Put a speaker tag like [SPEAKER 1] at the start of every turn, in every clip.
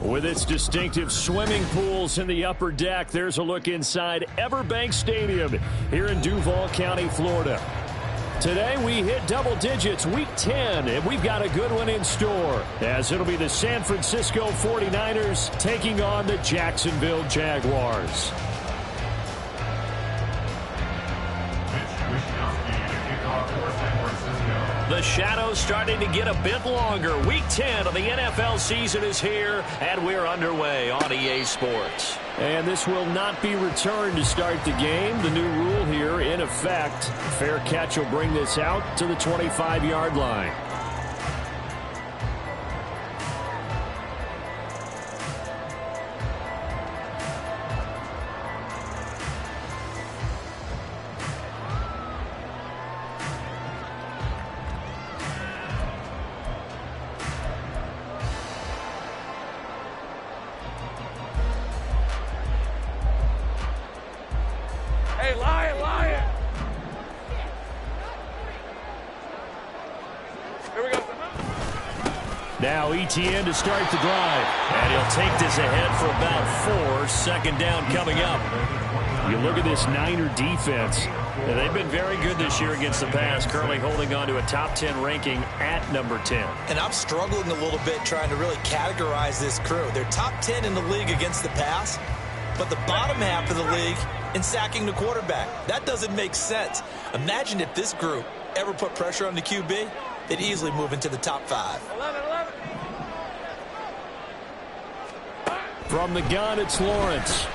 [SPEAKER 1] With its distinctive swimming pools in the upper deck, there's a look inside Everbank Stadium here in Duval County, Florida. Today we hit double digits, week 10, and we've got a good one in store, as it'll be the San Francisco 49ers taking on the Jacksonville Jaguars. The shadow's starting to get a bit longer. Week 10 of the NFL season is here, and we're underway on EA Sports. And this will not be returned to start the game. The new rule here in effect. Fair catch will bring this out to the 25-yard line. Now ETN to start the drive. And he'll take this ahead for about 4. Second down coming up. You look at this Niner defense. They've been very good this year against the pass, currently holding on to a top 10 ranking at number 10.
[SPEAKER 2] And I'm struggling a little bit trying to really categorize this crew. They're top 10 in the league against the pass, but the bottom half of the league in sacking the quarterback. That doesn't make sense. Imagine if this group ever put pressure on the QB, they'd easily move into the top 5.
[SPEAKER 3] 11.
[SPEAKER 1] From the gun, it's Lawrence.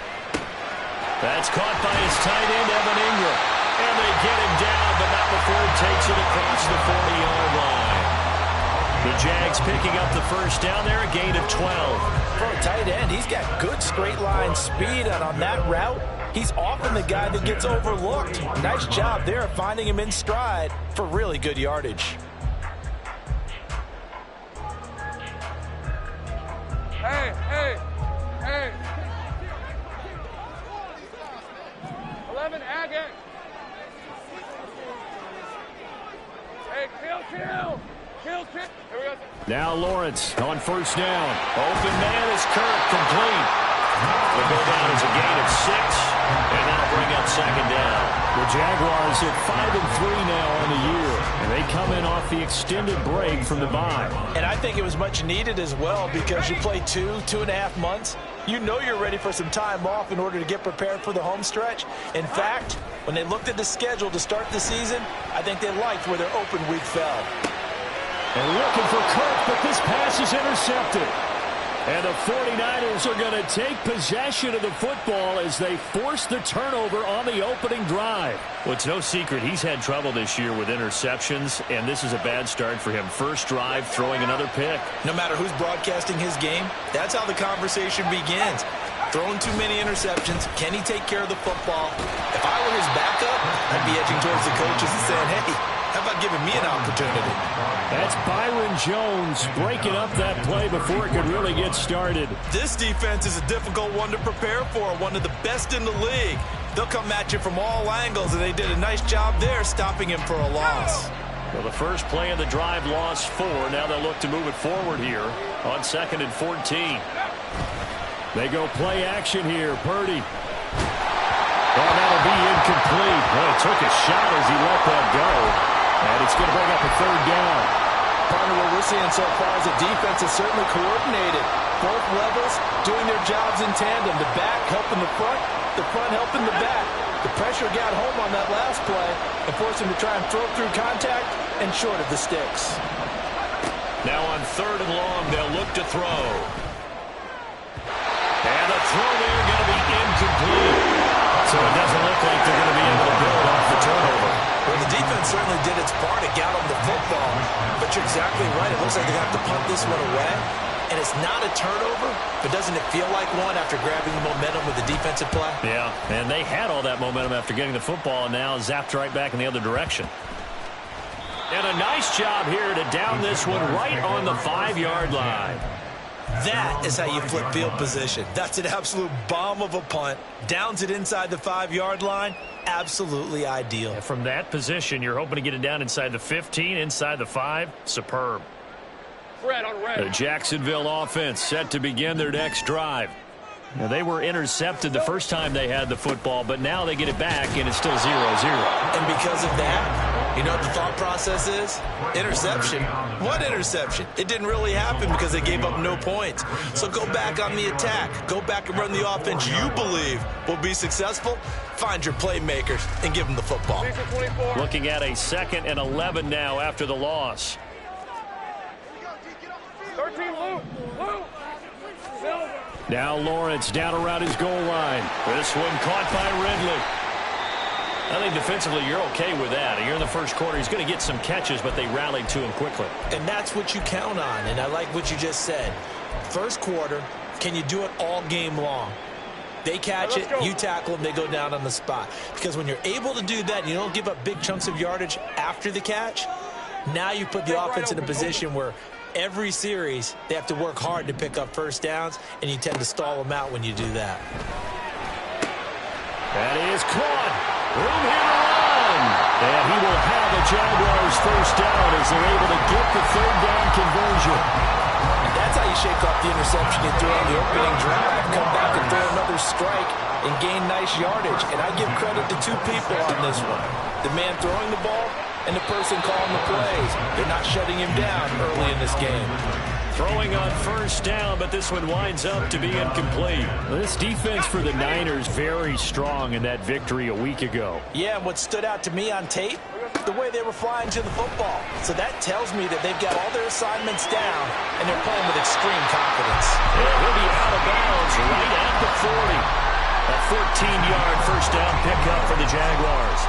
[SPEAKER 1] That's caught by his tight end, Evan Ingram. And they get him down, but not before he takes it across the 40-yard line. The Jags picking up the first down there, a gain of 12.
[SPEAKER 2] For a tight end, he's got good straight line speed, and on that route, he's often the guy that gets overlooked. Nice job there finding him in stride for really good yardage.
[SPEAKER 3] Hey. 11, Agate. Hey, kill. Here we go.
[SPEAKER 1] Now Lawrence on first down. Open man is Kirk, complete. Will go down as a gain of 6, and that'll bring up second down. The Jaguars at 5-3 now on the year, and they come in off the extended break from the bye.
[SPEAKER 2] And I think it was much needed as well, because you play 2.5 months. You know you're ready for some time off in order to get prepared for the home stretch. In fact, when they looked at the schedule to start the season, I think they liked where their open week fell.
[SPEAKER 1] And looking for Kirk, but this pass is intercepted. And the 49ers are going to take possession of the football as they force the turnover on the opening drive. Well, it's no secret he's had trouble this year with interceptions, and this is a bad start for him. First drive, throwing another pick.
[SPEAKER 2] No matter who's broadcasting his game, that's how the conversation begins. Throwing too many interceptions. Can he take care of the football? If I were his backup, I'd be edging towards the coaches and saying, hey, how about giving me an opportunity?
[SPEAKER 1] That's Byron Jones breaking up that play before it could really get started.
[SPEAKER 2] This defense is a difficult one to prepare for, one of the best in the league. They'll come at you from all angles, and they did a nice job there stopping him for a loss.
[SPEAKER 1] Well, the first play of the drive lost 4. Now they'll look to move it forward here on 2nd and 14. They go play action here. Purdy. Oh, that'll be incomplete. Well, he took a shot as he let that go. And it's going to bring up a 3rd down.
[SPEAKER 2] Partner, what we're seeing so far is the defense is certainly coordinated. Both levels doing their jobs in tandem. The back helping the front helping the back. The pressure got home on that last play and forced him to try and throw through contact and short of the sticks.
[SPEAKER 1] Now on 3rd and long, they'll look to throw. And the throw there going to be incomplete. So it doesn't look like they're going to be able to build off the turnover.
[SPEAKER 2] Well, the defense certainly did its part to get them the football. But you're exactly right. It looks like they're going to have to punt this one away. And it's not a turnover, but doesn't it feel like one after grabbing the momentum with the defensive play?
[SPEAKER 1] Yeah, and they had all that momentum after getting the football, and now zapped right back in the other direction. And a nice job here to down this one right on the 5-yard line.
[SPEAKER 2] That is how you flip field position. That's an absolute bomb of a punt. Downs it inside the 5-yard line. Absolutely ideal.
[SPEAKER 1] And from that position, you're hoping to get it down inside the 15, inside the 5. Superb.
[SPEAKER 3] Red on red.
[SPEAKER 1] The Jacksonville offense set to begin their next drive. Now, they were intercepted the first time they had the football, but now they get it back, and it's still 0-0.
[SPEAKER 2] And because of that, you know what the thought process is? Interception. What interception? It didn't really happen because they gave up no points. So go back on the attack. Go back and run the offense you believe will be successful. Find your playmakers and give them the football.
[SPEAKER 1] Looking at a 2nd and 11 now after the loss.
[SPEAKER 3] 13, Luke. Silver.
[SPEAKER 1] Now Lawrence down around his goal line. This one caught by Ridley. I think defensively you're okay with that. You're in the first quarter. He's going to get some catches, but they rallied to him quickly.
[SPEAKER 2] And that's what you count on, and I like what you just said. First quarter, can you do it all game long? They catch it, you tackle them, they go down on the spot. Because when you're able to do that and you don't give up big chunks of yardage after the catch, now you put the offense in a position where every series they have to work hard to pick up first downs, and you tend to stall them out when you do that.
[SPEAKER 1] That is caught. Room here to run. And he will have the Jaguars first down as they're able to get the 3rd down conversion.
[SPEAKER 2] And that's how you shake off the interception you threw on the opening drive. Come back and throw another strike and gain nice yardage. And I give credit to 2 people on this one. The man throwing the ball and the person calling the plays. They're not shutting him down early in this game.
[SPEAKER 1] Throwing on first down, but this one winds up to be incomplete. This defense for the Niners very strong in that victory a week ago.
[SPEAKER 2] Yeah, and what stood out to me on tape, the way they were flying to the football. So that tells me that they've got all their assignments down, and they're playing with extreme confidence.
[SPEAKER 1] And he'll be out of bounds right at the 40. A 14-yard first down pickup for the Jaguars.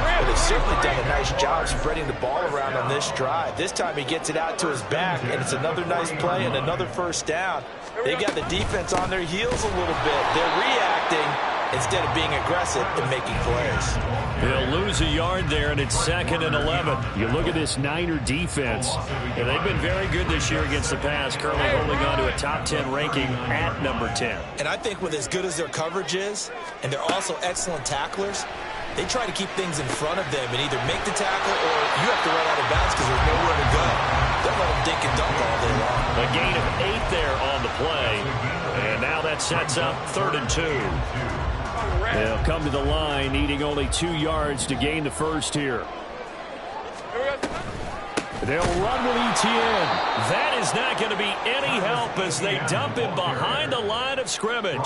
[SPEAKER 2] But they've certainly done a nice job spreading the ball around on this drive. This time he gets it out to his back, and it's another nice play and another first down. They've got the defense on their heels a little bit. They're reacting instead of being aggressive and making plays.
[SPEAKER 1] They'll lose a yard there, and it's 2nd and 11. You look at this Niner defense, and they've been very good this year against the pass, currently holding on to a top 10 ranking at number 10.
[SPEAKER 2] And I think with as good as their coverage is, and they're also excellent tacklers, they try to keep things in front of them and either make the tackle or you have to run out of bounds because there's nowhere to go. They'll let them dink and dunk all day long.
[SPEAKER 1] A gain of 8 there on the play. And now that sets up 3rd and 2. They'll come to the line, needing only 2 yards to gain the first here. They'll run with Etienne. That is not going to be any help as they dump him behind the line of scrimmage.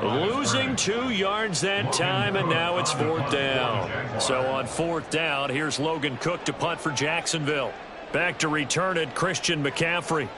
[SPEAKER 1] Losing 2 yards that time, and now it's 4th down. So on 4th down, here's Logan Cook to punt for Jacksonville. Back to return it, Christian McCaffrey.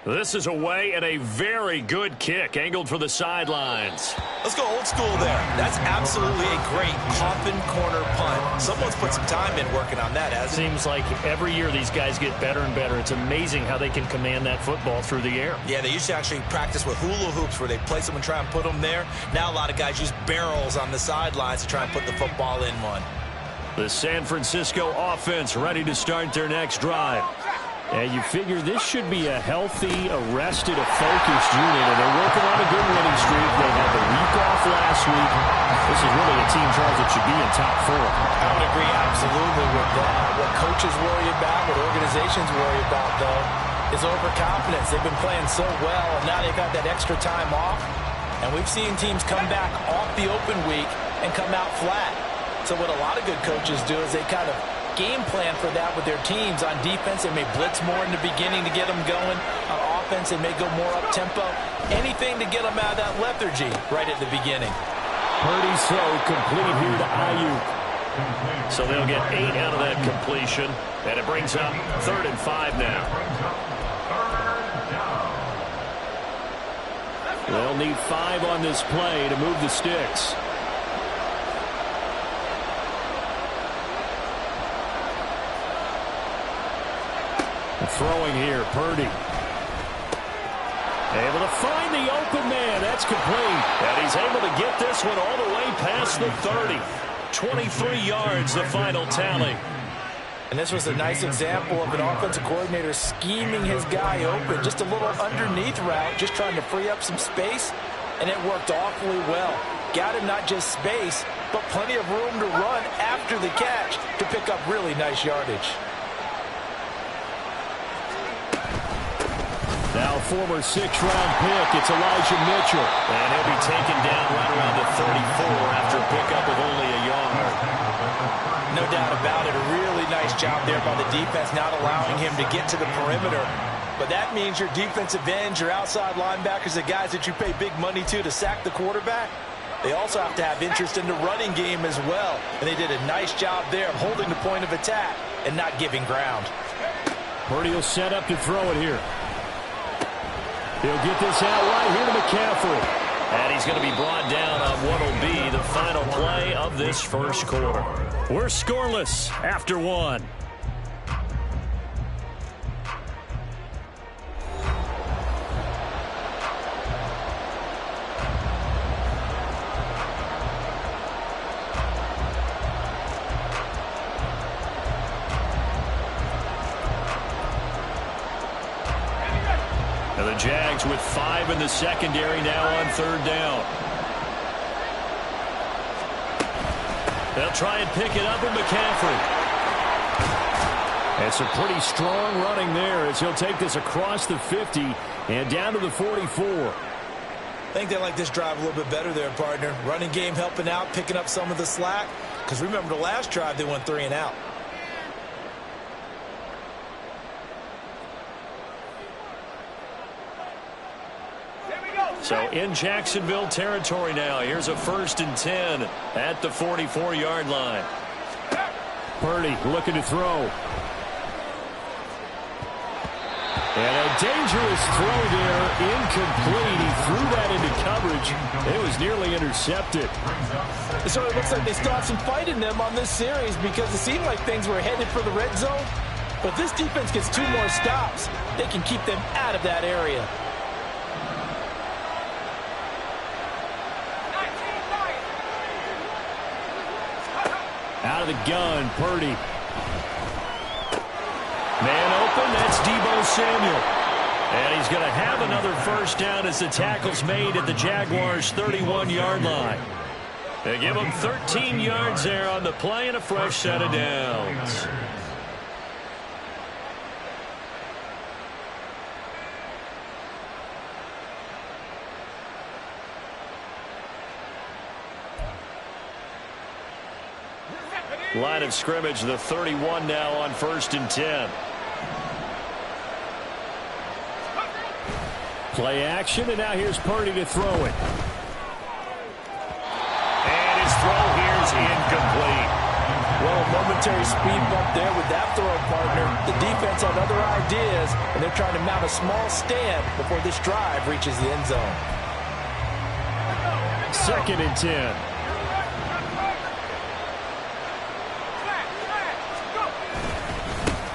[SPEAKER 1] This is away and a very good kick, angled for the sidelines.
[SPEAKER 2] Let's go old school there. That's absolutely a great coffin corner punt. Someone's put some time in working on that, hasn't it?
[SPEAKER 1] Seems like every year these guys get better and better. It's amazing how they can command that football through the air.
[SPEAKER 2] Yeah, they used to actually practice with hula hoops where they place them and try and put them there. Now a lot of guys use barrels on the sidelines to try and put the football in one.
[SPEAKER 1] The San Francisco offense ready to start their next drive. And you figure this should be a healthy, arrested, a focused unit, and they're working on a good winning streak. They had the week off last week. This is really a team, Charles, that should be in top 4.
[SPEAKER 2] I would agree absolutely with that. What coaches worry about, what organizations worry about, though, is overconfidence. They've been playing so well, and now they've got that extra time off. And we've seen teams come back off the open week and come out flat. So what a lot of good coaches do is they kind of game plan for that with their teams. On defense, they may blitz more in the beginning to get them going. On offense, they may go more up-tempo. Anything to get them out of that lethargy right at the beginning.
[SPEAKER 1] Purdy's throw complete here to Ayuk. So they'll get 8 out of that completion, and it brings up 3rd and 5 now. They'll need 5 on this play to move the sticks. Throwing here, Purdy. Able to find the open man. That's complete. And he's able to get this one all the way past the 30. 23 yards, the final tally.
[SPEAKER 2] And this was a nice example of an offensive coordinator scheming his guy open. Just a little underneath route, just trying to free up some space, and it worked awfully well. got him not just space, but plenty of room to run after the catch to pick up really nice yardage.
[SPEAKER 1] Now former 6th-round pick, it's Elijah Mitchell. And he'll be taken down right around the 34 after a pickup of only a yard.
[SPEAKER 2] No doubt about it. A really nice job there by the defense, not allowing him to get to the perimeter. But that means your defensive ends, your outside linebackers, the guys that you pay big money to sack the quarterback, they also have to have interest in the running game as well. And they did a nice job there of holding the point of attack and not giving ground.
[SPEAKER 1] Purdy will set up to throw it here. He'll get this out right here to McCaffrey. And he's going to be brought down on what will be the final play of this first quarter. We're scoreless after one. The Jags with 5 in the secondary now on 3rd down. They'll try and pick it up with McCaffrey. It's a pretty strong running there as he'll take this across the 50 and down to the 44.
[SPEAKER 2] I think they like this drive a little bit better there, partner. Running game helping out, picking up some of the slack. Because remember the last drive they went 3 and out.
[SPEAKER 1] So in Jacksonville territory now. Here's a 1st and 10 at the 44-yard line. Purdy looking to throw. And a dangerous throw there, incomplete. He threw that into coverage. It was nearly intercepted.
[SPEAKER 2] So it looks like they still have some fight in them on this series because it seemed like things were headed for the red zone. But this defense gets 2 more stops. They can keep them out of that area.
[SPEAKER 1] Out of the gun, Purdy. Man open, that's Deebo Samuel. And he's going to have another 1st down as the tackle's made at the Jaguars' 31-yard line. They give him 13 yards there on the play and a fresh set of downs. Line of scrimmage, the 31 now on 1st and 10. Play action, and now here's Purdy to throw it. And his throw here's incomplete.
[SPEAKER 2] Well, a momentary speed bump there with that throw, partner. The defense had other ideas, and they're trying to mount a small stand before this drive reaches the end zone.
[SPEAKER 1] 2nd and 10.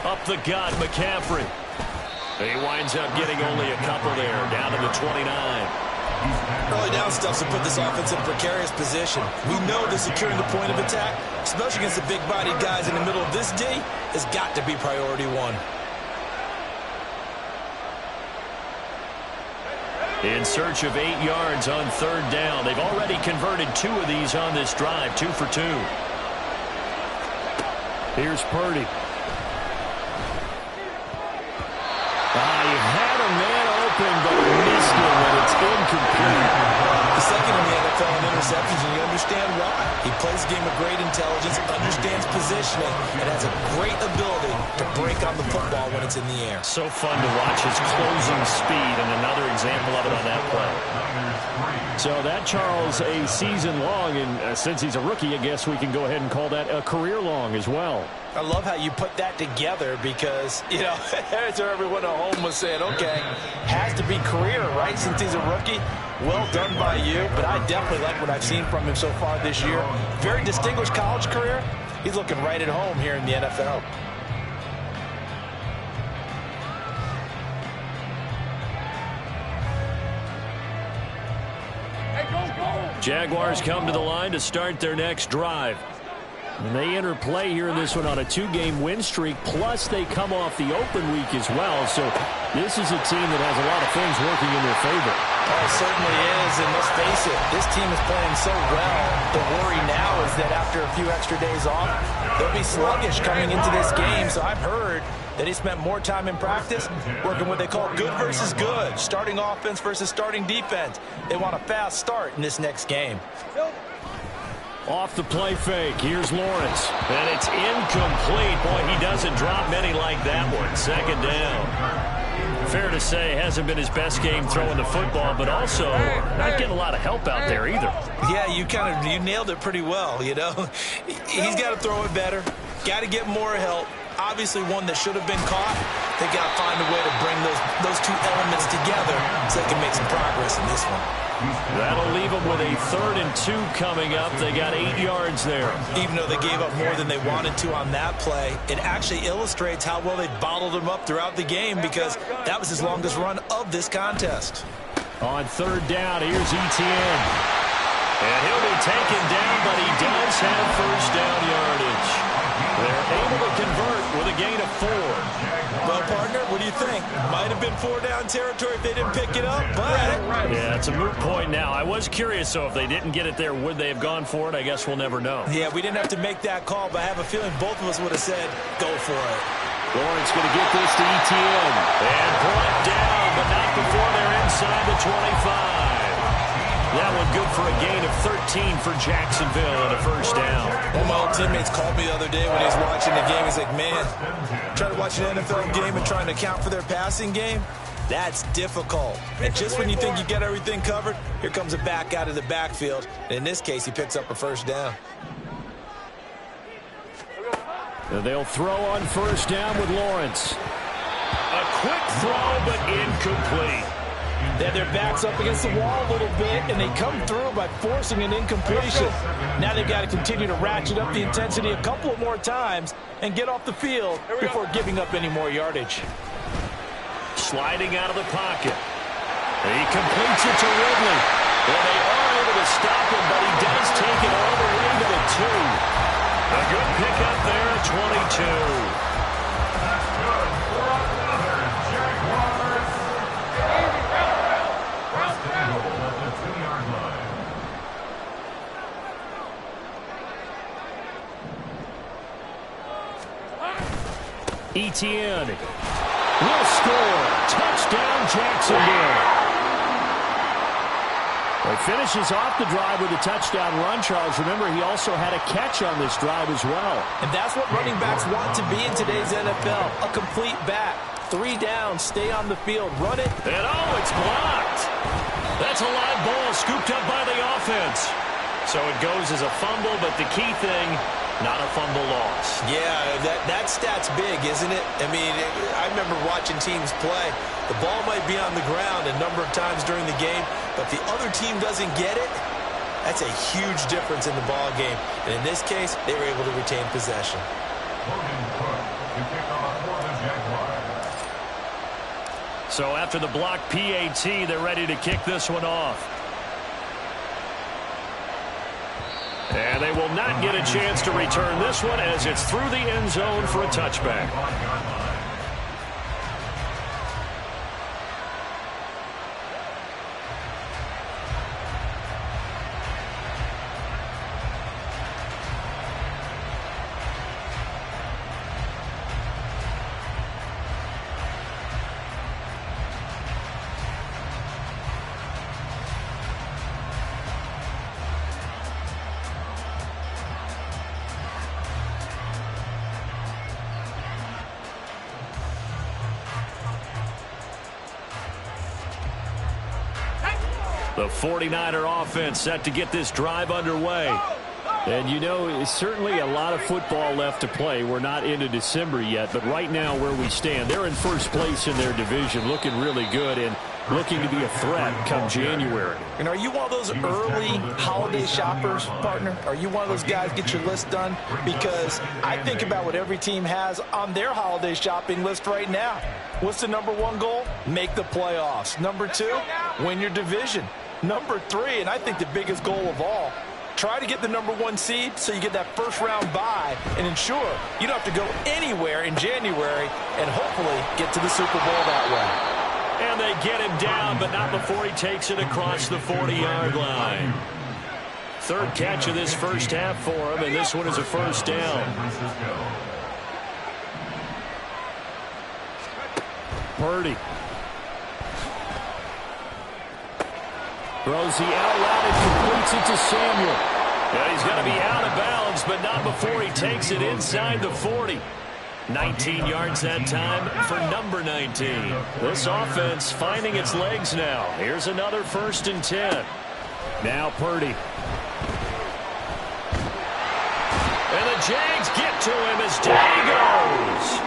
[SPEAKER 1] Up the gut, McCaffrey. He winds up getting only a couple there, down to the 29.
[SPEAKER 2] Early down stuff to put this offense in a precarious position. We know that securing the point of attack, especially against the big-bodied guys in the middle of this D, has got to be priority 1.
[SPEAKER 1] In search of 8 yards on 3rd down. They've already converted 2 of these on this drive, 2 for 2. Here's Purdy. He had a man open, but he missed it when it's incomplete.
[SPEAKER 2] The 2nd in the NFL in interceptions, and you understand why. He plays a game of great intelligence, understands positioning, and has a great ability to break on the football when it's in the air.
[SPEAKER 1] So fun to watch his closing speed, and another example of it on that play. So that, Charles, a season long, and since he's a rookie, I guess we can go ahead and call that a career long as well.
[SPEAKER 2] I love how you put that together because, you know, that's where everyone at home was saying, okay, has to be career, right, since he's a rookie. Well done by you, but I definitely like what I've seen from him so far this year. Very distinguished college career. He's looking right at home here in the NFL.
[SPEAKER 1] Jaguars come to the line to start their next drive. And they interplay here in this one on a 2-game win streak, plus they come off the open week as well. So this is a team that has a lot of things working in their favor.
[SPEAKER 2] Oh, it certainly is, and let's face it, this team is playing so well. The worry now is that after a few extra days off, they'll be sluggish coming into this game. So I've heard that he spent more time in practice working what they call good versus good, starting offense versus starting defense. They want a fast start in this next game.
[SPEAKER 1] Off the play fake, here's Lawrence. And it's incomplete. Boy, he doesn't drop many like that one. Second down. Fair to say, hasn't been his best game throwing the football, but also not getting a lot of help out there either.
[SPEAKER 2] Yeah, you nailed it pretty well, you know. He's got to throw it better, got to get more help. Obviously one that should have been caught. They got to find a way to bring those two elements together so they can make some progress in this one.
[SPEAKER 1] That'll leave them with a 3rd and 2 coming up. They got 8 yards there.
[SPEAKER 2] Even though they gave up more than they wanted to on that play, it actually illustrates how well they bottled them up throughout the game, because that was his longest run of this contest.
[SPEAKER 1] On 3rd down, here's Etienne. And he'll be taken down, but he does have first down yardage. They're able to convert with a gain of 4.
[SPEAKER 2] Well, partner, what do you think? Might have been 4-down territory if they didn't pick it up, but...
[SPEAKER 1] Yeah, it's a moot point now. I was curious, so if they didn't get it there, would they have gone for it? I guess we'll never know.
[SPEAKER 2] Yeah, we didn't have to make that call, but I have a feeling both of us would have said, go for it.
[SPEAKER 1] Lawrence going to get this to Etienne. And brought down, but not before they're inside the 25. That one good for a gain of 13 for Jacksonville and a first down.
[SPEAKER 2] One of my old teammates called me the other day when he was watching the game. He's like, man, trying to watch an NFL game and trying to account for their passing game, that's difficult. And just when you think you get everything covered, here comes a back out of the backfield. And in this case, he picks up a first down.
[SPEAKER 1] They'll throw on first down with Lawrence. A quick throw, but incomplete.
[SPEAKER 2] They have their backs up against the wall a little bit, and they come through by forcing an incompletion. Now they've got to continue to ratchet up the intensity a couple of more times and get off the field before giving up any more yardage.
[SPEAKER 1] Sliding out of the pocket. He completes it to Ridley. Well, they are able to stop him, but he does take it all the way to the 2. A good pickup there at 22. Etienne will score. Touchdown, Jacksonville. He finishes off the drive with a touchdown run, Charles. Remember, he also had a catch on this drive as well.
[SPEAKER 2] And that's what running backs want to be in today's NFL, a complete back. 3 down, stay on the field, run it.
[SPEAKER 1] And oh, it's blocked. That's a live ball scooped up by the offense. So it goes as a fumble, but the key thing, not a fumble loss.
[SPEAKER 2] Yeah, that stat's big, isn't it? I mean, I remember watching teams play. The ball might be on the ground a number of times during the game, but if the other team doesn't get it, that's a huge difference in the ball game. And in this case, they were able to retain possession.
[SPEAKER 1] So after the block PAT, they're ready to kick this one off. And they will not get a chance to return this one as it's through the end zone for a touchback. The 49er offense set to get this drive underway. And, you know, certainly a lot of football left to play. We're not into December yet, but right now where we stand, they're in first place in their division, looking really good and looking to be a threat come January.
[SPEAKER 2] And are you one of those early holiday shoppers, partner? Are you one of those guys get your list done? Because I think about what every team has on their holiday shopping list right now. What's the #1 goal? Make the playoffs. #2, win your division. #3, and I think the biggest goal of all, try to get the #1 seed so you get that first-round bye and ensure you don't have to go anywhere in January and hopefully get to the Super Bowl that way.
[SPEAKER 1] And they get him down, but not before he takes it across the 40-yard line. Third catch of this first half for him, and this one is a first down. Purdy. Throws the out route and completes it to Samuel. Yeah, he's going to be out of bounds, but not before he takes it inside the 40. 19 yards that time for number 19. This offense finding its legs now. Here's another 1st and 10. Now Purdy. And the Jags get to him as down he goes.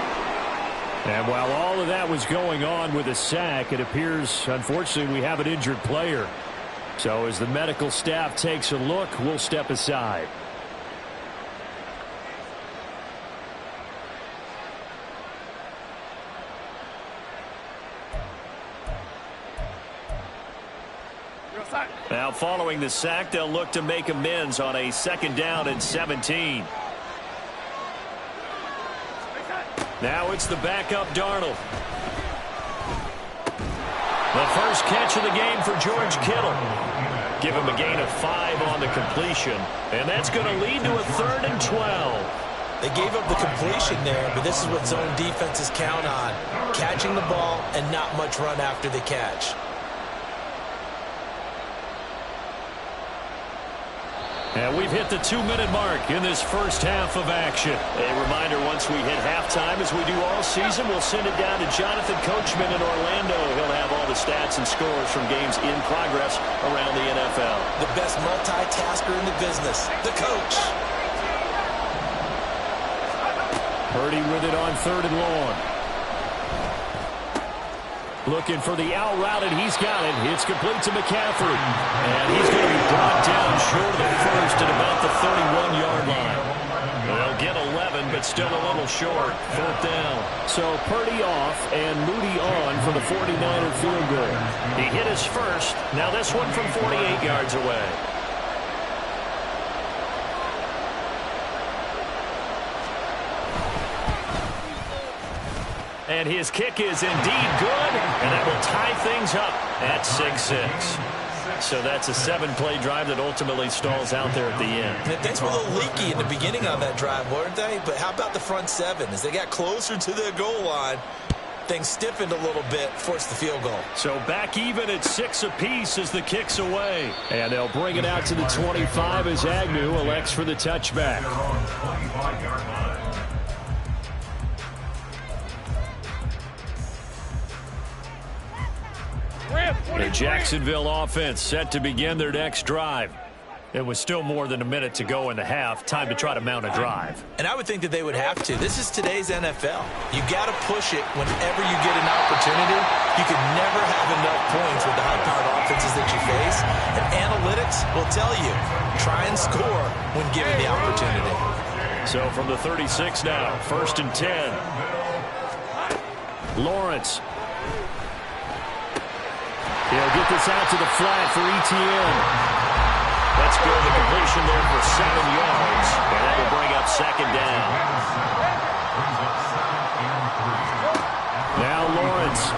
[SPEAKER 1] And while all of that was going on with a sack, it appears, unfortunately, we have an injured player. So as the medical staff takes a look, we'll step aside. Now following the sack, they'll look to make amends on a 2nd down and 17. Now it's the backup Darnold. The first catch of the game for George Kittle. Give him a gain of 5 on the completion. And that's going to lead to a 3rd and 12.
[SPEAKER 2] They gave up the completion there, but this is what zone defenses count on. Catching the ball and not much run after the catch.
[SPEAKER 1] And we've hit the 2-minute mark in this first half of action. A reminder, once we hit halftime, as we do all season, we'll send it down to Jonathan Coachman in Orlando. He'll have all the stats and scores from games in progress around the NFL.
[SPEAKER 2] The best multitasker in the business, the coach.
[SPEAKER 1] Purdy with it on 3rd and long. Looking for the out route, and he's got it. It's complete to McCaffrey. And he's going to be brought down short of the first at about the 31-yard line. They'll get 11, but still a little short. 4th down. So Purdy off and Moody on for the 49er field goal. He hit his first. Now this one from 48 yards away. And his kick is indeed good, and that will tie things up at 6-6. So that's a 7-play drive that ultimately stalls out there at the end.
[SPEAKER 2] And things were a little leaky in the beginning on that drive, weren't they? But how about the front 7? As they got closer to the goal line, things stiffened a little bit, forced the field goal.
[SPEAKER 1] So back even at 6 apiece as the kick's away. And they'll bring it out to the 25 as Agnew elects for the touchback. The Jacksonville offense set to begin their next drive. It was still more than a minute to go in the half. Time to try to mount a drive.
[SPEAKER 2] And I would think that they would have to. This is today's NFL. You got to push it whenever you get an opportunity. You can never have enough points with the high-powered offenses that you face. And analytics will tell you, try and score when given the opportunity.
[SPEAKER 1] So from the 36 now, 1st and 10. Lawrence. He'll get this out to the flat for Etienne. That's good. The completion there for 7 yards. And that will bring up 2nd down. Now Lawrence.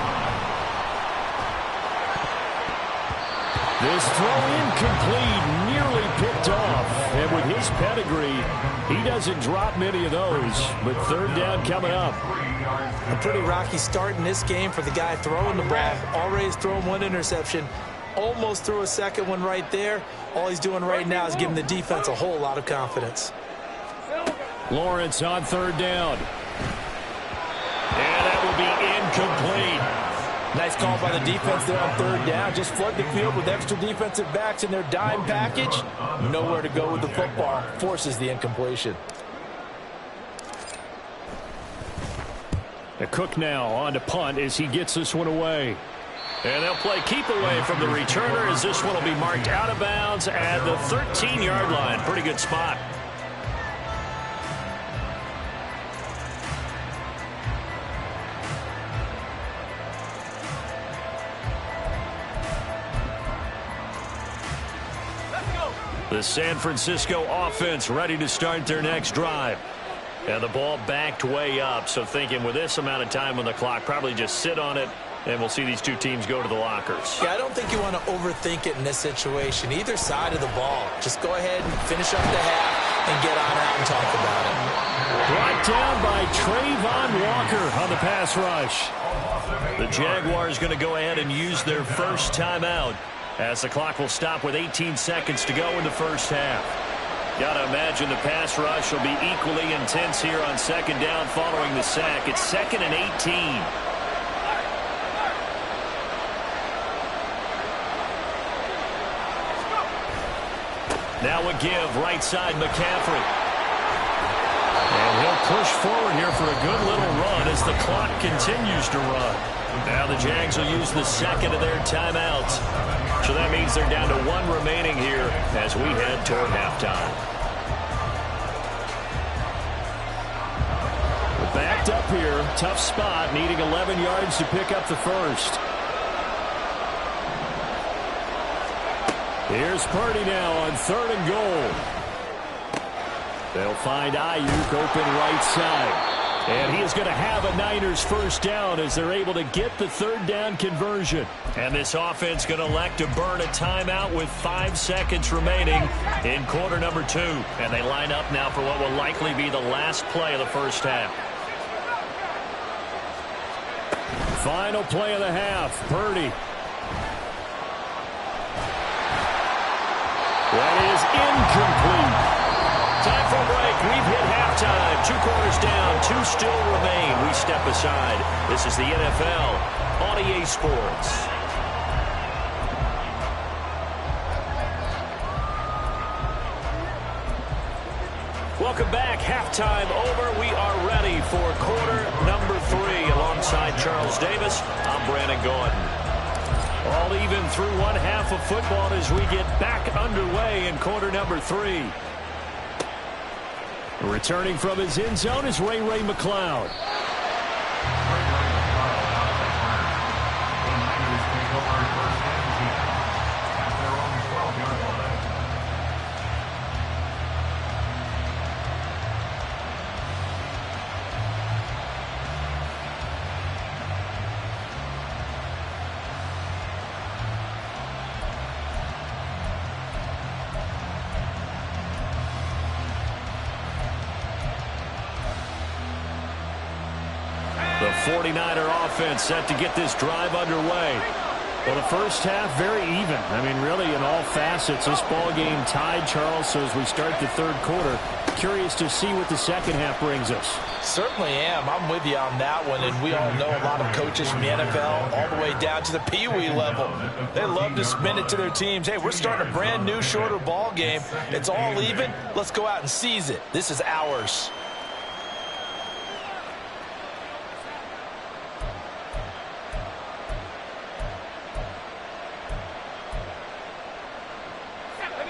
[SPEAKER 1] This throw incomplete, nearly picked off. And with his pedigree, he doesn't drop many of those. But 3rd down coming up.
[SPEAKER 2] A pretty rocky start in this game for the guy throwing the ball. Already has thrown 1 interception. Almost threw a 2nd one right there. All he's doing right now is giving the defense a whole lot of confidence.
[SPEAKER 1] Lawrence on 3rd down. And that will be incomplete.
[SPEAKER 2] Nice call by the defense there on 3rd down. Just flood the field with extra defensive backs in their dime package. Nowhere to go with the football. Forces the incompletion.
[SPEAKER 1] The Cook now on to punt as he gets this one away. And they'll play keep away from the returner as this one will be marked out of bounds at the 13-yard line. Pretty good spot. The San Francisco offense ready to start their next drive. And the ball backed way up, so thinking with this amount of time on the clock, probably just sit on it, and we'll see these two teams go to the lockers.
[SPEAKER 2] Yeah, I don't think you want to overthink it in this situation. Either side of the ball. Just go ahead and finish up the half and get on out and talk about it.
[SPEAKER 1] Brought down by Travon Walker on the pass rush. The Jaguars going to go ahead and use their first timeout as the clock will stop with 18 seconds to go in the first half. Got to imagine the pass rush will be equally intense here on second down following the sack. It's 2nd and 18. Now a give, right side, McCaffrey. And he'll push forward here for a good little run as the clock continues to run. Now the Jags will use the second of their timeouts. So that means they're down to 1 remaining here as we head toward halftime. We're backed up here, tough spot, needing 11 yards to pick up the first. Here's Purdy now on 3rd and goal. They'll find Ayuk open right side. And he is going to have a Niners first down as they're able to get the 3rd down conversion. And this offense going to elect to burn a timeout with 5 seconds remaining in quarter number 2. And they line up now for what will likely be the last play of the first half. Final play of the half, Purdy. That is incomplete. Time for a break. We've hit halftime. 2 quarters down. 2 still remain. We step aside. This is the NFL on EA Sports. Welcome back. Halftime over. We are ready for quarter number 3. Alongside Charles Davis, I'm Brandon Gordon. All even through 1 half of football as we get back underway in quarter number 3. Returning from his end zone is Ray McCloud. The 49er offense set to get this drive underway. Well, the first half, very even. I mean, really, in all facets, this ball game tied, Charles. So as we start the 3rd quarter, curious to see what the second half brings us.
[SPEAKER 2] Certainly am. I'm with you on that one. And we all know a lot of coaches from the NFL all the way down to the Pee-wee level. They love to spin it to their teams. Hey, we're starting a brand new, shorter ball game. It's all even. Let's go out and seize it. This is ours.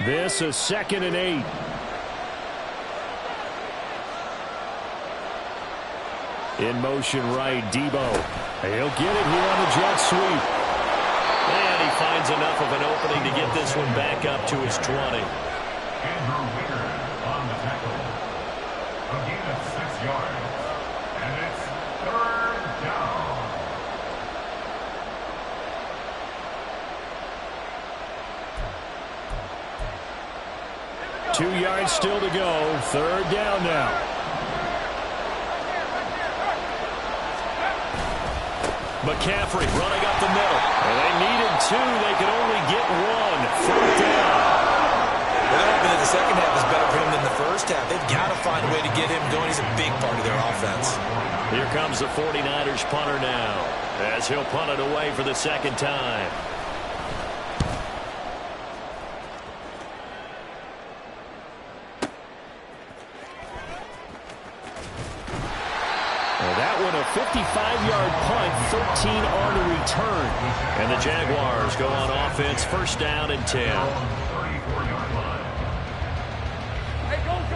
[SPEAKER 1] This is 2nd and 8. In motion right, Debo. He'll get it here on the jet sweep. And he finds enough of an opening to get this one back up to his 20.
[SPEAKER 4] Andrew Winger on the tackle. A gain of 6 yards. And it's 3rd down.
[SPEAKER 1] 2 yards still to go. 3rd down now. McCaffrey running up the middle. And they needed 2. They could only get 1. 4th down.
[SPEAKER 2] Well, they're hoping that the second half is better for him than the first half. They've got to find a way to get him going. He's a big part of their offense.
[SPEAKER 1] Here comes the 49ers punter now as he'll punt it away for the 2nd time. That one a 55-yard punt, 13 on the return. And the Jaguars go on offense, 1st down and 10.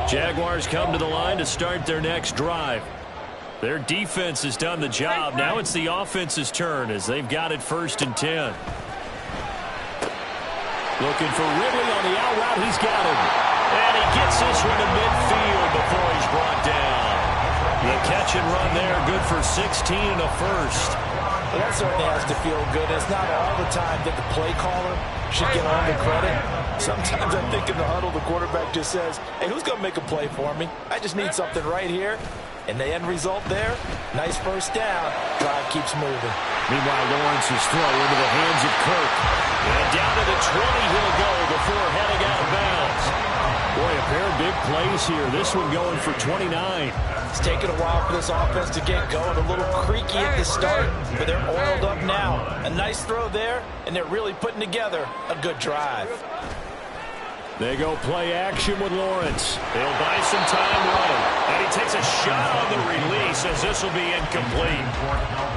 [SPEAKER 1] Jaguars come to the line to start their next drive. Their defense has done the job. Now it's the offense's turn as they've got it 1st and 10. Looking for Ridley on the out route. He's got him. And he gets this one to midfield before he's brought down. The catch and run there, good for 16 and a first.
[SPEAKER 2] Well, that certainly has to feel good. It's not all the time that the play caller should get all the credit. Sometimes I think in the huddle, the quarterback just says, hey, who's going to make a play for me? I just need something right here. And the end result there, nice first down. Drive keeps moving.
[SPEAKER 1] Meanwhile, Lawrence's throw into the hands of Kirk. And down to the 20 he'll go before heading out of bounds. Boy, a pair of big plays here. This one going for 29.
[SPEAKER 2] It's taken a while for this offense to get going. A little creaky at the start, but they're oiled up now. A nice throw there, and they're really putting together a good drive.
[SPEAKER 1] They go play action with Lawrence. They'll buy some time running. And he takes a shot on the release as this will be incomplete.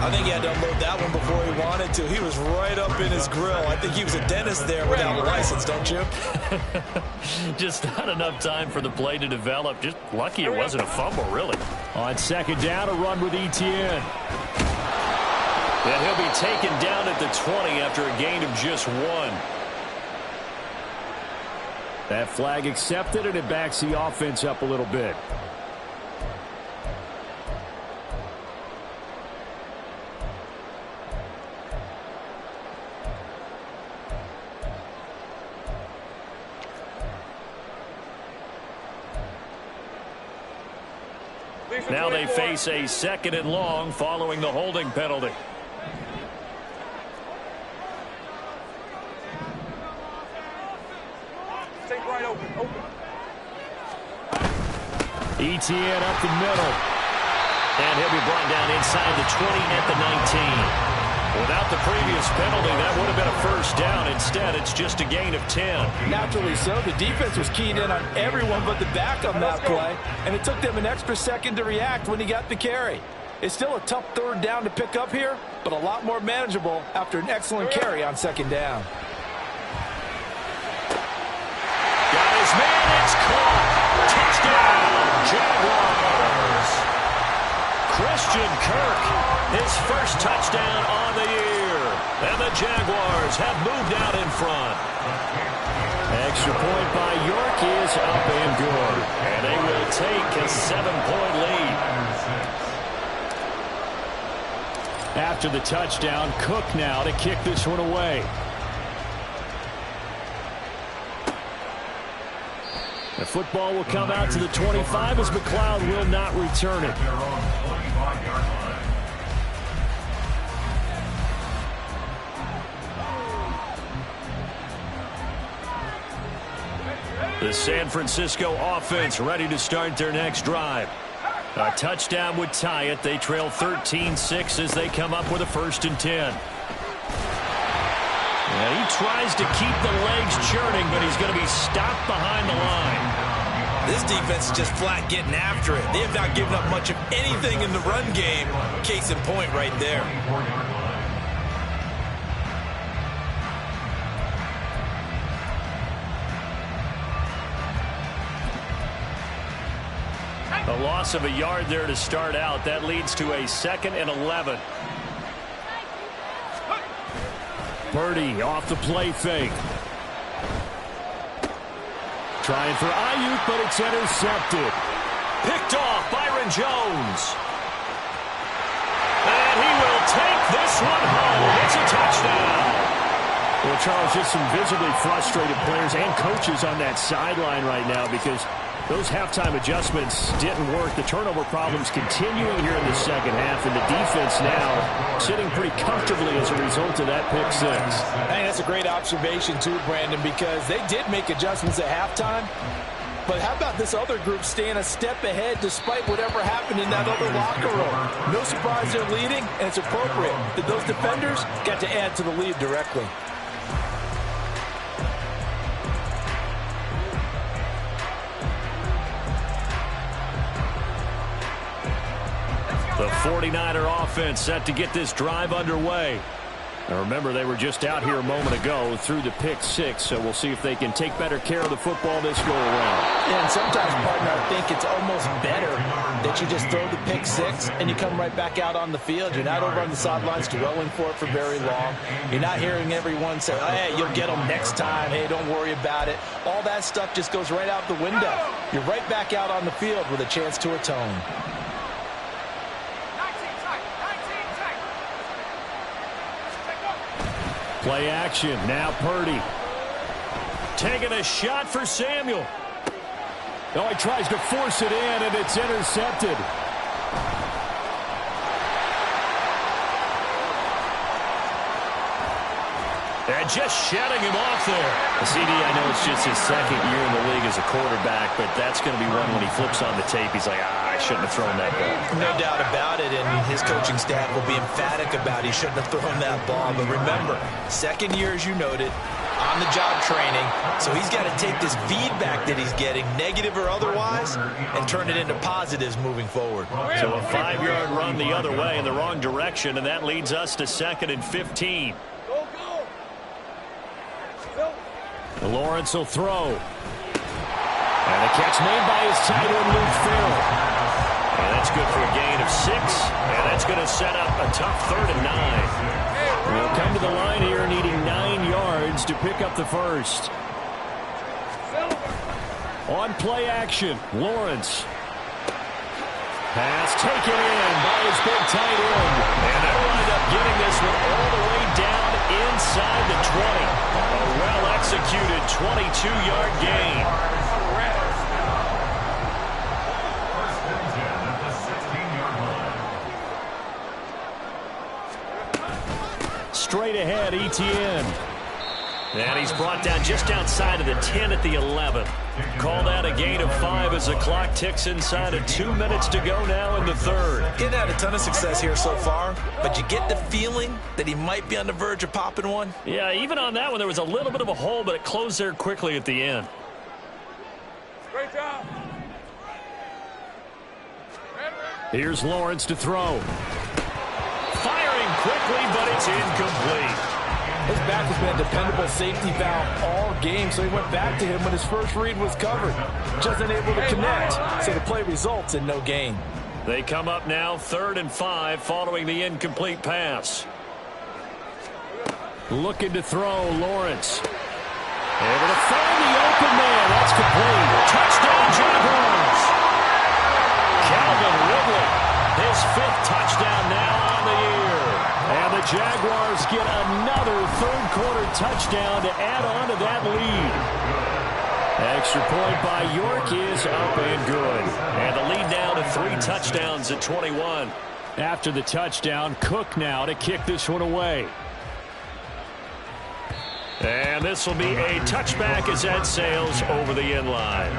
[SPEAKER 2] I think he had to unload that one before he wanted to. He was right up in his grill. I think he was a dentist there without a license, don't you?
[SPEAKER 1] Just not enough time for the play to develop. Just lucky it wasn't a fumble, really. On second down, a run with Etienne. And he'll be taken down at the 20 after a gain of just 1. That flag accepted, and it backs the offense up a little bit. Now they face a 2nd and long following the holding penalty. Etienne up the middle. And he'll be brought down inside the 20 at the 19. Without the previous penalty, that would have been a first down. Instead, it's just a gain of 10.
[SPEAKER 2] Naturally so. The defense was keyed in on everyone but the back on that play, and it took them an extra second to react when he got the carry. It's still a tough 3rd down to pick up here, but a lot more manageable after an excellent carry on 2nd down.
[SPEAKER 1] Got his man, it's caught. Touchdown, Jaguars. Christian Kirk, his first touchdown on the year. And the Jaguars have moved out in front. Extra point by York is up and good. And they will take a 7-point lead. After the touchdown, Cook now to kick this one away. The football will come out to the 25 as McLeod will not return it. The San Francisco offense ready to start their next drive. A touchdown would tie it. They trail 13-6 as they come up with a 1st and 10. And he tries to keep the legs churning, but he's going to be stopped behind the line.
[SPEAKER 2] This defense is just flat getting after it. They have not given up much of anything in the run game. Case in point right there.
[SPEAKER 1] A loss of a yard there to start out. That leads to a 2nd and 11. Purdy off the play fake. Trying for Ayuk, but it's intercepted. Picked off Byron Jones. And he will take this one home. It's a touchdown. Well, Charles, just some visibly frustrated players and coaches on that sideline right now because those halftime adjustments didn't work. The turnover problems continuing here in the second half, and the defense now sitting pretty comfortably as a result of that pick 6.
[SPEAKER 2] I think that's a great observation too, Brandon, because they did make adjustments at halftime. But how about this other group staying a step ahead despite whatever happened in that other locker room? No surprise they're leading, and it's appropriate that those defenders got to add to the lead directly. The 49er offense set to get this drive underway.
[SPEAKER 1] Now remember, they were just out here a moment ago through the pick six, so we'll see if they can take better care of the football this go around.
[SPEAKER 2] Yeah, and sometimes, partner, I think it's almost better that you just throw the pick six and you come right back out on the field. You're not over on the sidelines dwelling for it for very long. You're not hearing everyone say, oh, hey, you'll get them next time. Hey, don't worry about it. All that stuff just goes right out the window. You're right back out on the field with a chance to atone.
[SPEAKER 1] Play action. Now Purdy. Taking a shot for Samuel. Oh, he tries to force it in, and it's intercepted. And just shutting him off there. CD, I know it's just his second year in the league as a quarterback, but that's going to be one when he flips on the tape. He's like, I shouldn't have thrown that ball.
[SPEAKER 2] No doubt about it, and his coaching staff will be emphatic about he shouldn't have thrown that ball. But remember, second year, as you noted, on-the-job training, so he's got to take this feedback that he's getting, negative or otherwise, and turn it into positives moving forward.
[SPEAKER 1] So a 5-yard run the other way in the wrong direction, and that leads us to 2nd and 15. Lawrence will throw. And the catch made by his tight end, Luke Farrell. And that's good for a gain of 6. And that's going to set up a tough 3rd and 9. We'll come to the line here needing 9 yards to pick up the first. On play action, Lawrence. Pass taken in by his big tight end. And they'll wind up getting this one all the way down inside the 20. A well-executed 22-yard gain. Straight ahead, Etienne. And he's brought down just outside of the 10 at the 11. Call that a gain of 5 as the clock ticks inside of 2 minutes to go now in the 3rd.
[SPEAKER 2] Getting had a ton of success here so far, but you get the feeling that he might be on the verge of popping one.
[SPEAKER 1] Yeah, even on that one, there was a little bit of a hole, but it closed there quickly at the end.
[SPEAKER 3] Great job.
[SPEAKER 1] Here's Lawrence to throw. Firing quickly, but it's incomplete.
[SPEAKER 5] His back has been a dependable safety valve all game, so he went back to him when his first read was covered. Just unable to connect, so the play results in no gain.
[SPEAKER 1] They come up now 3rd and 5 following the incomplete pass. Looking to throw, Lawrence. Able to find the open man. That's complete. Touchdown, Jaguars. Calvin Ridley, his 5th touchdown now on the year. And the Jaguars get another third-quarter touchdown to add on to that lead. Extra point by York is up and good. And the lead now to 3 touchdowns at 21. After the touchdown, Cook now to kick this one away. And this will be a touchback as that sails over the end line.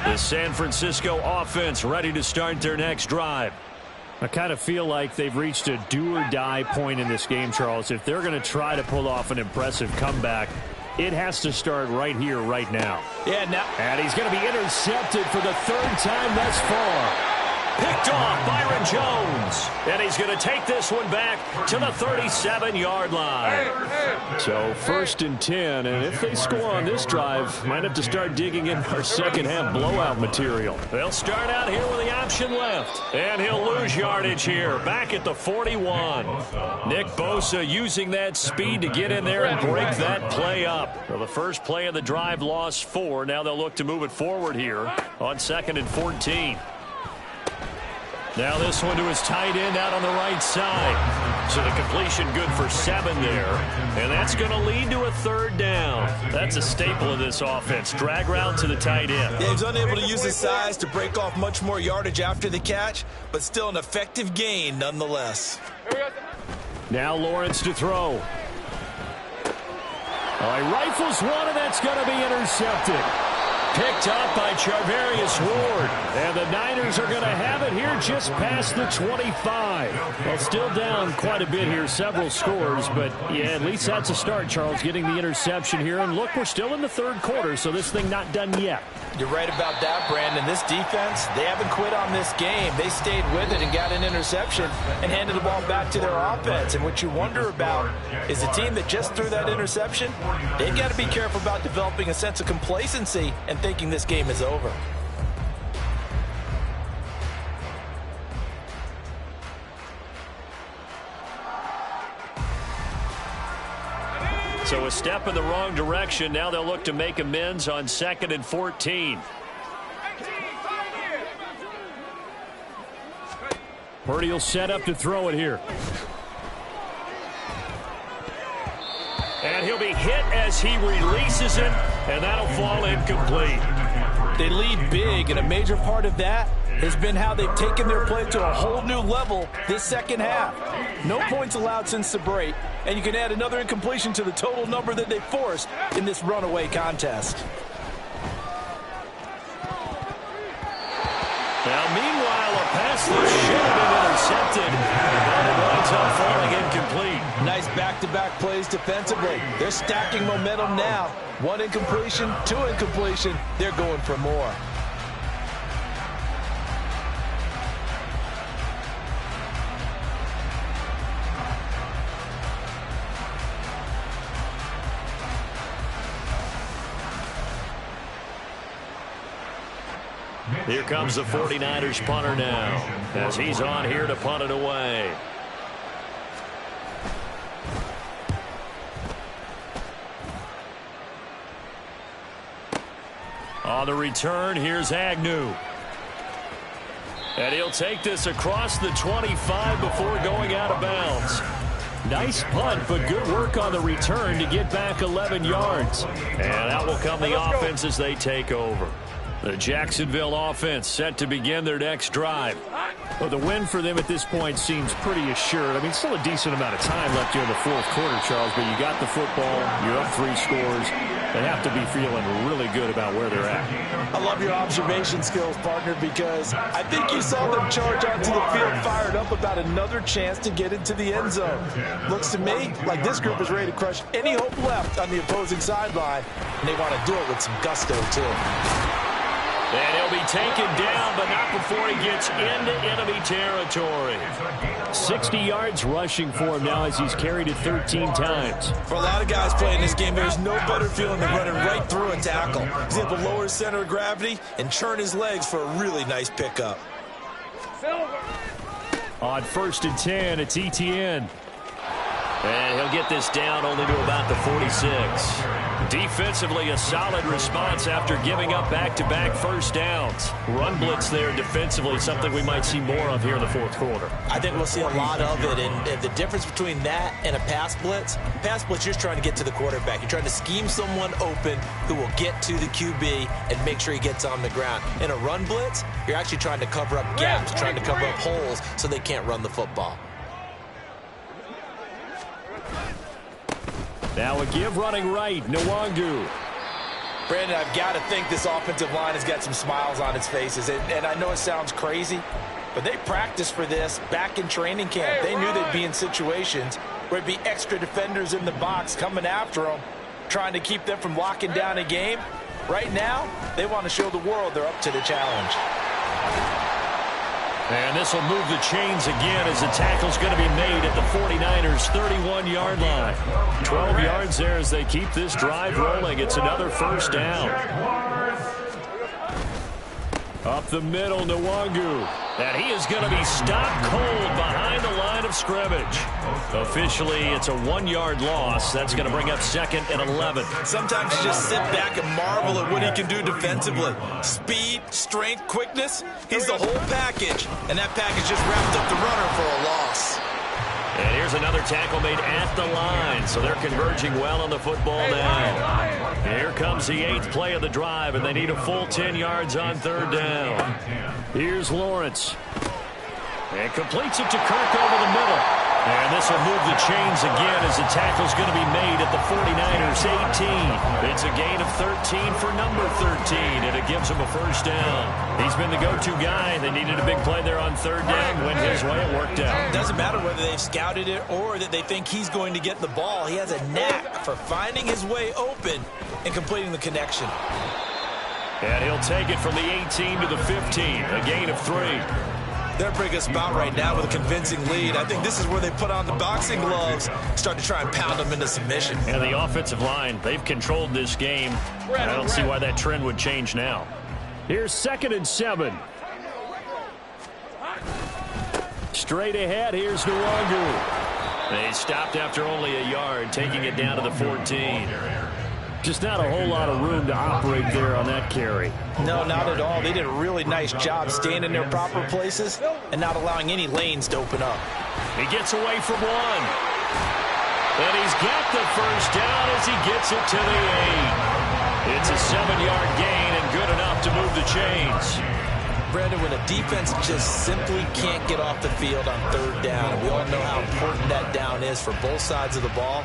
[SPEAKER 1] The San Francisco offense ready to start their next drive. I kind of feel like they've reached a do-or-die point in this game, Charles. If they're going to try to pull off an impressive comeback, it has to start right here, right now.
[SPEAKER 2] Yeah, now.
[SPEAKER 1] And he's going to be intercepted for the 3rd time thus far. Picked off Byron Jones. And he's going to take this one back to the 37-yard line. So 1st and 10, and if they score on this drive, might have to start digging in our second-half blowout material. They'll start out here with the option left. And he'll lose yardage here, back at the 41. Nick Bosa using that speed to get in there and break that play up. Well, the first play of the drive lost 4. Now they'll look to move it forward here on 2nd and 14. Now this one to his tight end out on the right side. So the completion good for 7 there. And that's going to lead to a 3rd down. That's a staple of this offense. Drag route to the tight end.
[SPEAKER 2] Yeah, he's unable to use his size to break off much more yardage after the catch, but still an effective gain nonetheless.
[SPEAKER 1] Now Lawrence to throw. He rifles one, and that's going to be intercepted. picked up by Charvarius Ward. And the Niners are going to have it here just past the 25. Well, still down quite a bit here, several scores. But, yeah, at least that's a start, Charles, getting the interception here. And, look, we're still in the third quarter, so this thing not done yet.
[SPEAKER 5] You're right about that, Brandon. This defense, they haven't quit on this game. They stayed with it and got an interception and handed the ball back to their offense. And what you wonder about is a team that just threw that interception, they've got to be careful about developing a sense of complacency and thinking this game is over.
[SPEAKER 1] So a step in the wrong direction. Now they'll look to make amends on 2nd and 14. Purdy will set up to throw it here. And he'll be hit as he releases it, and that'll fall incomplete.
[SPEAKER 5] They lead big, and a major part of that has been how they've taken their play to a whole new level this second half. No points allowed since the break, and you can add another incompletion to the total number that they forced in this runaway contest.
[SPEAKER 1] Now, meanwhile, a pass that should have been intercepted, but it winds up falling incomplete.
[SPEAKER 5] Nice back-to-back plays defensively. They're stacking momentum now. One incompletion, two incompletion. They're going for more.
[SPEAKER 1] Here comes the 49ers punter now, as he's on here to punt it away. On the return, here's Agnew. And he'll take this across the 25 before going out of bounds. Nice punt, but good work on the return to get back 11 yards. And out will come the offense as they take over. The Jacksonville offense set to begin their next drive. Well, the win for them at this point seems pretty assured. I mean, still a decent amount of time left here in the fourth quarter, Charles, but you got the football, you're up 3 scores. They have to be feeling really good about where they're at.
[SPEAKER 5] I love your observation skills, partner, because I think you saw them charge onto the field fired up about another chance to get into the end zone. Looks to me like this group is ready to crush any hope left on the opposing sideline, and they want to do it with some gusto, too.
[SPEAKER 1] And he'll be taken down, but not before he gets into enemy territory. 60 yards rushing for him now as he's carried it 13 times.
[SPEAKER 2] For a lot of guys playing this game, there's no better feeling than running right through a tackle. He's able to lower his center of gravity and churn his legs for a really nice pickup.
[SPEAKER 1] On 1st and 10, it's Etienne. And he'll get this down only to about the 46. Defensively, a solid response after giving up back-to-back first downs. Run blitz there defensively, something we might see more of here in the fourth quarter.
[SPEAKER 2] I think we'll see a lot of it, and the difference between that and a pass blitz, you're just trying to get to the quarterback. You're trying to scheme someone open who will get to the QB and make sure he gets on the ground. In a run blitz, you're actually trying to cover up gaps, trying to cover up holes so they can't run the football.
[SPEAKER 1] Now a give running right, Nwangu.
[SPEAKER 5] Brandon, I've got to think this offensive line has got some smiles on its faces. And I know it sounds crazy, but they practiced for this back in training camp. They knew they'd be in situations where it'd be extra defenders in the box coming after them, trying to keep them from locking down a game. Right now, they want to show the world they're up to the challenge.
[SPEAKER 1] And this will move the chains again as the tackle's going to be made at the 49ers' 31-yard line. 12 yards there as they keep this drive rolling. It's another first down. Up the middle, Nwangu. And he is going to be stopped cold behind the line of scrimmage. Officially, it's a 1-yard loss. That's going to bring up 2nd and 11.
[SPEAKER 2] Sometimes you just sit back and marvel at what he can do defensively. Speed, strength, quickness, he's the whole package. And that package just wrapped up the runner for a loss.
[SPEAKER 1] And here's another tackle made at the line, so they're converging well on the football now. Here comes the 8th play of the drive, and they need a full 10 yards on 3rd down. Here's Lawrence. And completes it to Kirk over the middle. And this will move the chains again as the tackle's going to be made at the 49ers 18. It's a gain of 13 for number 13, and it gives him a first down. He's been the go-to guy. They needed a big play there on third down. Went his way. It worked out.
[SPEAKER 2] Doesn't matter whether they've scouted it or that they think he's going to get the ball. He has a knack for finding his way open and completing the connection.
[SPEAKER 1] And he'll take it from the 18 to the 15, a gain of 3.
[SPEAKER 2] They're a pretty good spot right now with a convincing lead. I think this is where they put on the boxing gloves, start to try and pound them into submission.
[SPEAKER 1] And the offensive line, they've controlled this game. I don't see why that trend would change now. Here's 2nd and 7. Straight ahead, here's Nwangu. They stopped after only a yard, taking it down to the 14. Just not a whole lot of room to operate there on that carry.
[SPEAKER 2] No, not at all. They did a really nice job staying in their proper places and not allowing any lanes to open up.
[SPEAKER 1] He gets away from one. And he's got the first down as he gets it to the 8. It's a 7-yard gain and good enough to move the chains.
[SPEAKER 2] Brandon, when a defense just simply can't get off the field on third down, and we all know how important that down is for both sides of the ball,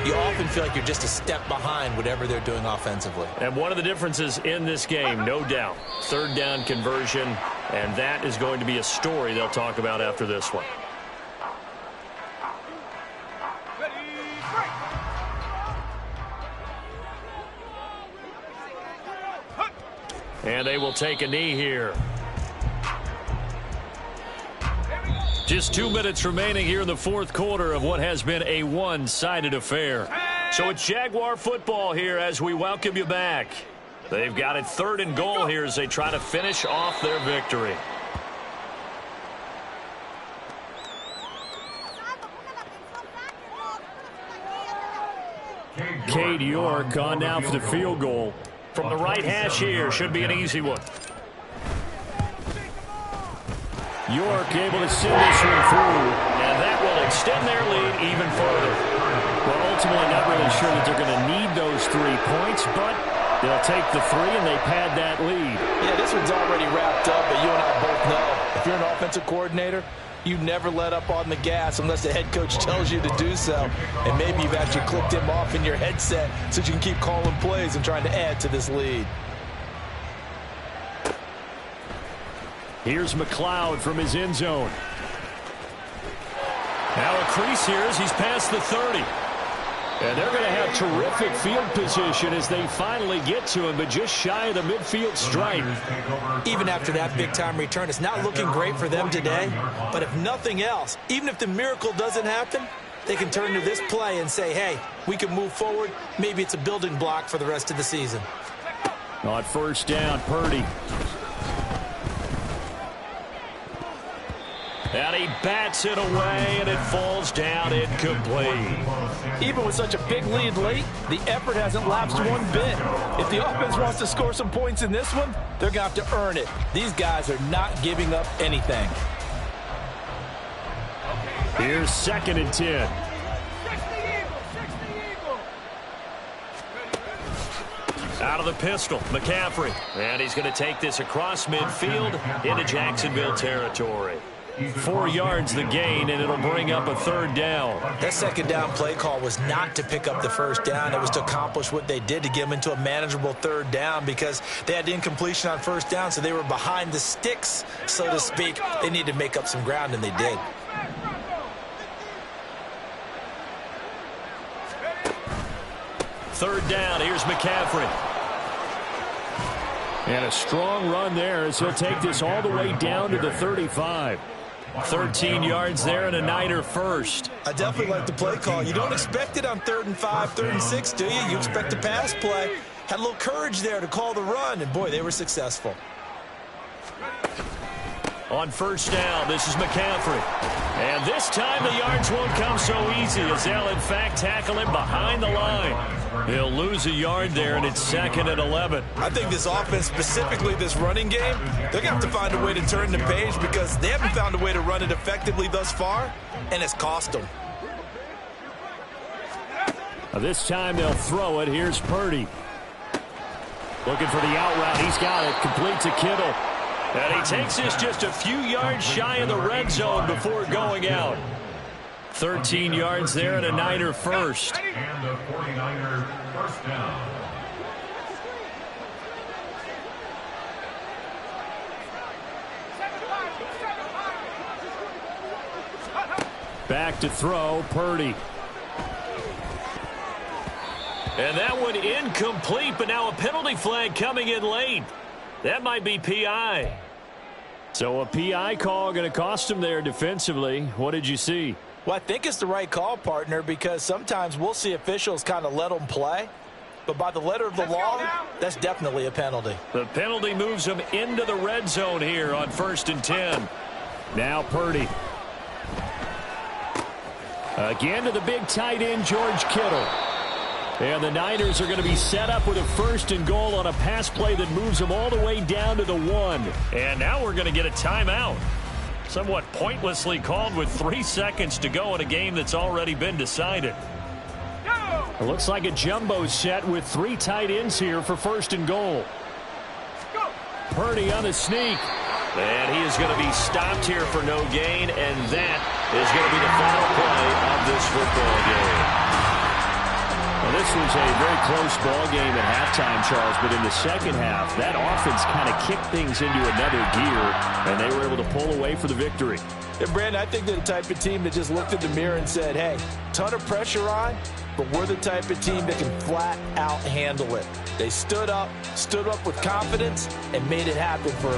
[SPEAKER 2] you often feel like you're just a step behind whatever they're doing offensively.
[SPEAKER 1] And one of the differences in this game, no doubt, third down conversion, and that is going to be a story they'll talk about after this one. And they will take a knee here. Just 2 minutes remaining here in the fourth quarter of what has been a one-sided affair. So it's Jaguar football here as we welcome you back. They've got it 3rd and goal here as they try to finish off their victory. Cade York on now for the field goal. From the right hash here, should be an easy one. York able to send this one through, and that will extend their lead even further. Well, ultimately not really sure that they're going to need those 3 points, but they'll take the 3 and they pad that lead.
[SPEAKER 2] Yeah, this one's already wrapped up, but you and I both know if you're an offensive coordinator, you never let up on the gas unless the head coach tells you to do so. And maybe you've actually clicked him off in your headset so you can keep calling plays and trying to add to this lead.
[SPEAKER 1] Here's McLeod from his end zone. Now a crease here as he's past the 30. And they're going to have terrific field position as they finally get to him, but just shy of the midfield stripe.
[SPEAKER 2] Even after that big-time return, it's not looking great for them today. But if nothing else, even if the miracle doesn't happen, they can turn to this play and say, hey, we can move forward. Maybe it's a building block for the rest of the season.
[SPEAKER 1] On first down, Purdy. And he bats it away, and it falls down incomplete.
[SPEAKER 2] Even with such a big lead late, the effort hasn't lapsed one bit. If the offense wants to score some points in this one, they're going to have to earn it. These guys are not giving up anything.
[SPEAKER 1] Here's 2nd and 10. Out of the pistol, McCaffrey. And he's going to take this across midfield into Jacksonville territory. 4 yards the gain, and it'll bring up a 3rd down.
[SPEAKER 2] That 2nd down play call was not to pick up the 1st down. It was to accomplish what they did to get them into a manageable 3rd down because they had incompletion on 1st down, so they were behind the sticks, so to speak. They needed to make up some ground, and they did.
[SPEAKER 1] Third down, here's McCaffrey. And a strong run there as he'll take this all the way down to the 35. 13 yards there and a Niner first.
[SPEAKER 2] I definitely like the play call. You don't expect it on 3rd and 5, 3rd and 6, do you? You expect a pass play. Had a little courage there to call the run, and boy, they were successful.
[SPEAKER 1] On first down, this is McCaffrey. And this time the yards won't come so easy as they'll, in fact, tackle him behind the line. He'll lose a yard there, and it's 2nd and 11.
[SPEAKER 2] I think this offense, specifically this running game, they're going to have to find a way to turn the page because they haven't found a way to run it effectively thus far, and it's cost them.
[SPEAKER 1] This time they'll throw it. Here's Purdy. Looking for the out route. He's got it. Complete to Kittle. And he takes this just a few yards shy of the red zone before going out. 13 yards there and a Niner first.
[SPEAKER 4] And the 49er first down.
[SPEAKER 1] Back to throw, Purdy. And that one incomplete, but now a penalty flag coming in late. That might be PI. So a PI call going to cost him there defensively. What did you see?
[SPEAKER 5] Well, I think it's the right call, partner, because sometimes we'll see officials kind of let them play. But by the letter of the law, that's definitely a penalty.
[SPEAKER 1] The penalty moves him into the red zone here on 1st and 10. Now Purdy. Again to the big tight end, George Kittle. And the Niners are going to be set up with a 1st and goal on a pass play that moves them all the way down to the 1. And now we're going to get a timeout. Somewhat pointlessly called with 3 seconds to go in a game that's already been decided. It looks like a jumbo set with 3 tight ends here for 1st and goal. Purdy on the sneak. And he is going to be stopped here for no gain, and that is going to be the final play of this football game. Well, this was a very close ball game at halftime, Charles, but in the second half, that offense kind of kicked things into another gear, and they were able to pull away for the victory.
[SPEAKER 5] And, Brandon, I think they're the type of team that just looked in the mirror and said, hey, ton of pressure on, but we're the type of team that can flat out handle it. They stood up with confidence, and made it happen for a victory.